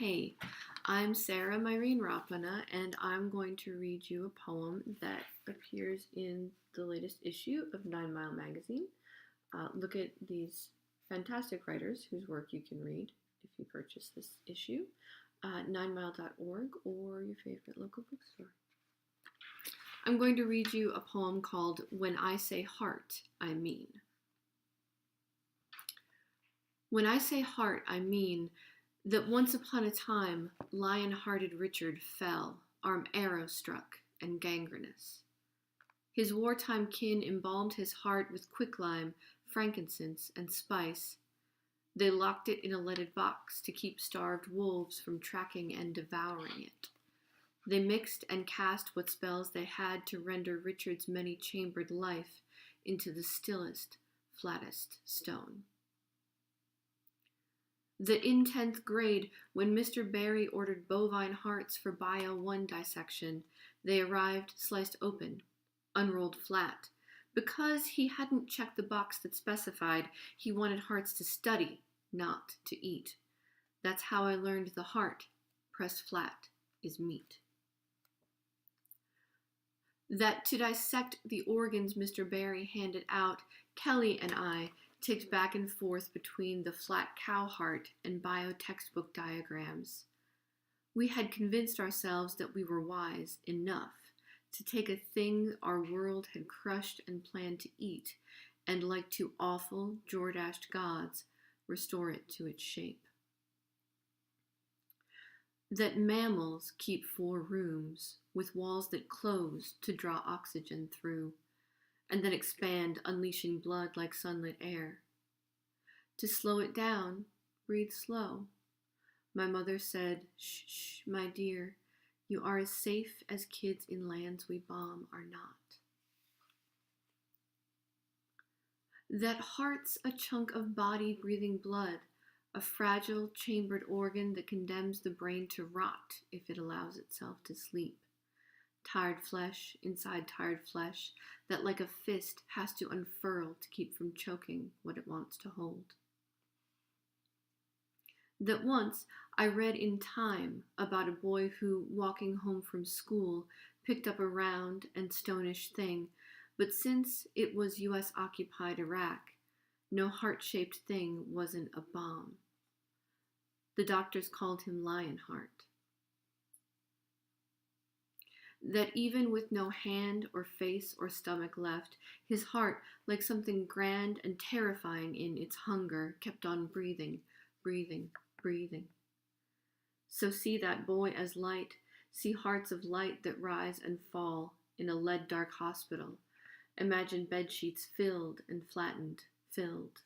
Hey, I'm Saara Myrene Raappana, and I'm going to read you a poem that appears in the latest issue of 9 Mile magazine. Look at these fantastic writers whose work you can read if you purchase this issue at 9mile.org or your favorite local bookstore. I'm going to read you a poem called When I Say Heart, I Mean. When I say heart, I mean that once upon a time, lion-hearted Richard fell, arm arrow-struck and gangrenous. His wartime kin embalmed his heart with quicklime, frankincense, and spice. They locked it in a leaded box to keep starved wolves from tracking and devouring it. They mixed and cast what spells they had to render Richard's many-chambered life into the stillest, flattest stone. That in 10th grade, when Mr. Barry ordered bovine hearts for Bio 1 dissection, they arrived sliced open, unrolled flat, because he hadn't checked the box that specified he wanted hearts to study, not to eat. That's how I learned the heart, pressed flat, is meat. That to dissect the organs Mr. Barry handed out, Kelly and I ticked back and forth between the flat cow heart and bio textbook diagrams. We had convinced ourselves that we were wise enough to take a thing our world had crushed and planned to eat, and like two awful, Jordashed gods, restore it to its shape. That mammals keep 4 rooms, with walls that close to draw oxygen through, and then expand, unleashing blood like sunlit air. To slow it down, breathe slow. My mother said, "Shh, shh, my dear, you are as safe as kids in lands we bomb are not." That heart's a chunk of body breathing blood, a fragile, chambered organ that condemns the brain to rot if it allows itself to sleep. Tired flesh inside tired flesh that like a fist has to unfurl to keep from choking what it wants to hold. That once I read in Time about a boy who, walking home from school, picked up a round and stonish thing, but since it was US-occupied Iraq, no heart-shaped thing wasn't a bomb. The doctors called him Lionheart. That even with no hand or face or stomach left, his heart, like something grand and terrifying in its hunger, kept on breathing, breathing, breathing. So see that boy as light, see hearts of light that rise and fall in a lead-dark hospital. Imagine bedsheets filled and flattened, filled